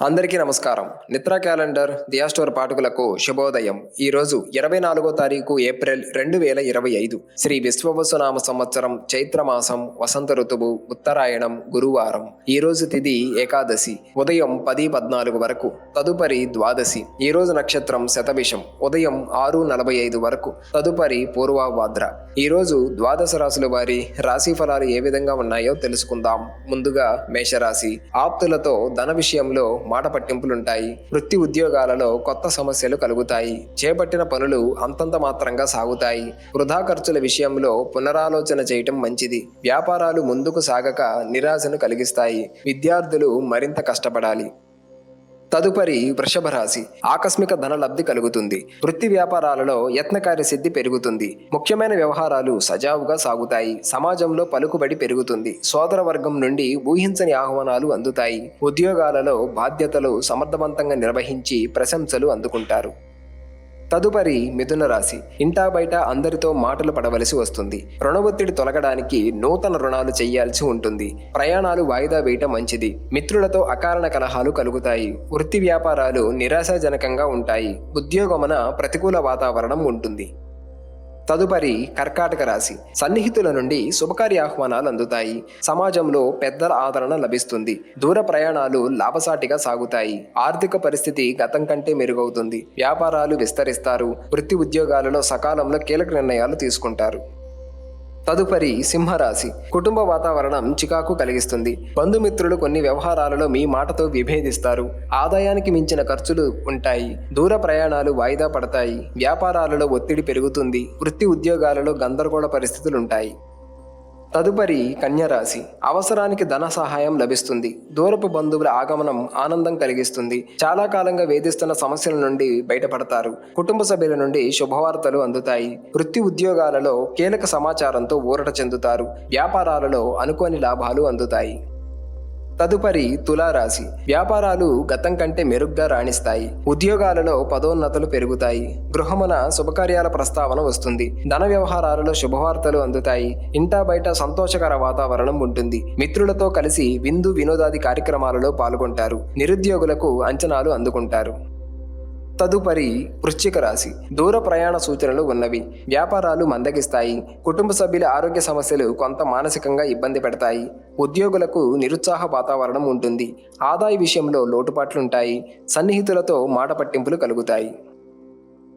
అందరికీ నమస్కారం. నిత్ర క్యాలెండర్ దియా స్టోర్ పాఠకులకు శుభోదయం. ఈరోజు 24వ తారీఖు ఏప్రిల్ 2025 శ్రీ విశ్వవసునామ సంవత్సరం చైత్రమాసం వసంత ఋతువు ఉత్తరాయణం గురువారం. ఈరోజు తిథి ఏకాదశి ఉదయం 10:14 వరకు, తదుపరి ద్వాదశి. ఈరోజు నక్షత్రం శతభిషం ఉదయం 6:45 వరకు, తదుపరి పూర్వభాద్ర. ఈరోజు ద్వాదశ రాశుల వారి రాశి ఫలాలు ఏ విధంగా ఉన్నాయో తెలుసుకుందాం. ముందుగా మేషరాశి. ఆప్తులతో ధన విషయంలో మాట పట్టింపులుంటాయి. వృత్తి ఉద్యోగాలలో కొత్త సమస్యలు కలుగుతాయి. చేపట్టిన పనులు అంతంత మాత్రంగా సాగుతాయి. వృధా ఖర్చుల విషయంలో పునరాలోచన చేయటం మంచిది. వ్యాపారాలు ముందుకు సాగక నిరాశను కలిగిస్తాయి. విద్యార్థులు మరింత కష్టపడాలి. తదుపరి వృషభ రాశి. ఆకస్మిక ధన లబ్ధి కలుగుతుంది. వృత్తి వ్యాపారాలలో యత్నకార్య సిద్ధి పెరుగుతుంది. ముఖ్యమైన వ్యవహారాలు సజావుగా సాగుతాయి. సమాజంలో పలుకుబడి పెరుగుతుంది. సోదర వర్గం నుండి ఊహించని ఆహ్వానాలు అందుతాయి. ఉద్యోగాలలో బాధ్యతలు సమర్థవంతంగా నిర్వహించి ప్రశంసలు అందుకుంటారు. తదుపరి మిథున రాశి. ఇంటా బయట అందరితో మాటలు పడవలసి వస్తుంది. రుణ ఒత్తిడి తొలగడానికి నూతన రుణాలు చేయాల్సి ఉంటుంది. ప్రయాణాలు వాయిదా వేయటం మంచిది. మిత్రులతో అకారణ కలహాలు కలుగుతాయి. వృత్తి వ్యాపారాలు నిరాశాజనకంగా ఉంటాయి. ఉద్యోగమున ప్రతికూల వాతావరణం ఉంటుంది. తదుపరి కర్కాటక రాశి. సన్నిహితుల నుండి శుభకార్య ఆహ్వానాలు అందుతాయి. సమాజంలో పెద్దల ఆదరణ లభిస్తుంది. దూర ప్రయాణాలు లాభసాటిగా సాగుతాయి. ఆర్థిక పరిస్థితి గతం కంటే మెరుగవుతుంది. వ్యాపారాలు విస్తరిస్తారు. వృత్తి ఉద్యోగాలలో సకాలంలో కీలక నిర్ణయాలు తీసుకుంటారు. తదుపరి సింహరాశి. కుటుంబ వాతావరణం చికాకు కలిగిస్తుంది. బంధుమిత్రులు కొన్ని వ్యవహారాలలో మీ మాటతో విభేదిస్తారు. ఆదాయానికి మించిన ఖర్చులు ఉంటాయి. దూర ప్రయాణాలు వాయిదా పడతాయి. వ్యాపారాలలో ఒత్తిడి పెరుగుతుంది. వృత్తి ఉద్యోగాలలో గందరగోళ పరిస్థితులుంటాయి. తదుపరి కన్యరాశి. అవసరానికి ధన సహాయం లభిస్తుంది. దూరపు బంధువుల ఆగమనం ఆనందం కలిగిస్తుంది. చాలా కాలంగా వేధిస్తున్న సమస్యల నుండి బయటపడతారు. కుటుంబ సభ్యుల నుండి శుభవార్తలు అందుతాయి. వృత్తి ఉద్యోగాలలో కీలక సమాచారంతో ఊరట చెందుతారు. వ్యాపారాలలో అనుకోని లాభాలు అందుతాయి. తదుపరి తులారాశి. వ్యాపారాలు గతం కంటే మెరుగ్గా రాణిస్తాయి. ఉద్యోగాలలో పదోన్నతులు పెరుగుతాయి. గృహమున శుభకార్యాల ప్రస్తావన వస్తుంది. ధన వ్యవహారాలలో శుభవార్తలు అందుతాయి. ఇంటా బయట సంతోషకర వాతావరణం ఉంటుంది. మిత్రులతో కలిసి విందు వినోదాది కార్యక్రమాలలో పాల్గొంటారు. నిరుద్యోగులకు అంచనాలు అందుకుంటారు. తదుపరి వృశ్చిక రాశి. దూర ప్రయాణ సూచనలు ఉన్నవి. వ్యాపారాలు మందగిస్తాయి. కుటుంబ సభ్యుల ఆరోగ్య సమస్యలు కొంత మానసికంగా ఇబ్బంది పెడతాయి. ఉద్యోగులకు నిరుత్సాహ వాతావరణం ఉంటుంది. ఆదాయ విషయంలో లోటుపాట్లుంటాయి. సన్నిహితులతో మాట పట్టింపులు కలుగుతాయి.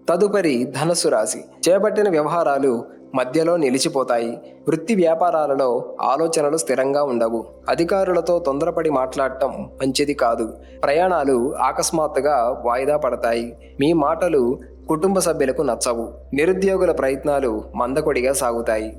తదుపరి ధనస్సు రాశి. చేపట్టిన వ్యవహారాలు మధ్యలో నిలిచిపోతాయి. వృత్తి వ్యాపారాలలో ఆలోచనలు స్థిరంగా ఉండవు. అధికారులతో తొందరపడి మాట్లాడటం మంచిది కాదు. ప్రయాణాలు అకస్మాత్తుగా వాయిదా పడతాయి. మీ మాటలు కుటుంబ సభ్యులకు నచ్చవు. నిరుద్యోగుల ప్రయత్నాలు మందకొడిగా సాగుతాయి.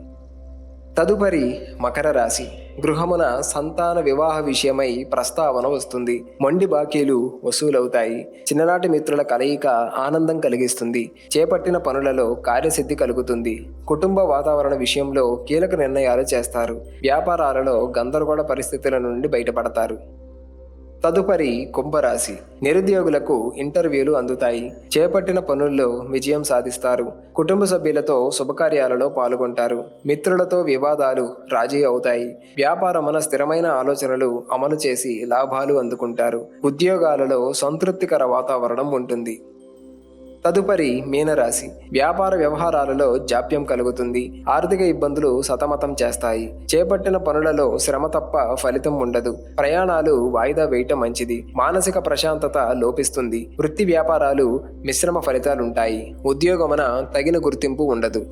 తదుపరి మకర రాశి. గృహమున సంతాన వివాహ విషయమై ప్రస్తావన వస్తుంది. మొండి బాకీలు వసూలవుతాయి. చిన్ననాటి మిత్రుల కలయిక ఆనందం కలిగిస్తుంది. చేపట్టిన పనులలో కార్యసిద్ధి కలుగుతుంది. కుటుంబ వాతావరణ విషయంలో కీలక నిర్ణయాలు చేస్తారు. వ్యాపారాలలో గందరగోళ పరిస్థితుల నుండి బయటపడతారు. తదుపరి కుంభరాశి. నిరుద్యోగులకు ఇంటర్వ్యూలు అందుతాయి. చేపట్టిన పనుల్లో విజయం సాధిస్తారు. కుటుంబ సభ్యులతో శుభకార్యాలలో పాల్గొంటారు. మిత్రులతో వివాదాలు రాజీ అవుతాయి. వ్యాపారమున స్థిరమైన ఆలోచనలు అమలు చేసి లాభాలు అందుకుంటారు. ఉద్యోగాలలో సంతృప్తికర వాతావరణం ఉంటుంది. తదుపరి మీనరాశి. వ్యాపార వ్యవహారాలలో జాప్యం కలుగుతుంది. ఆర్థిక ఇబ్బందులు సతమతం చేస్తాయి. చేపట్టిన పనులలో శ్రమ తప్ప ఫలితం ఉండదు. ప్రయాణాలు వాయిదా వేయటం మంచిది. మానసిక ప్రశాంతత లోపిస్తుంది. వృత్తి వ్యాపారాలు మిశ్రమ ఫలితాలుంటాయి. ఉద్యోగమున తగిన గుర్తింపు ఉండదు.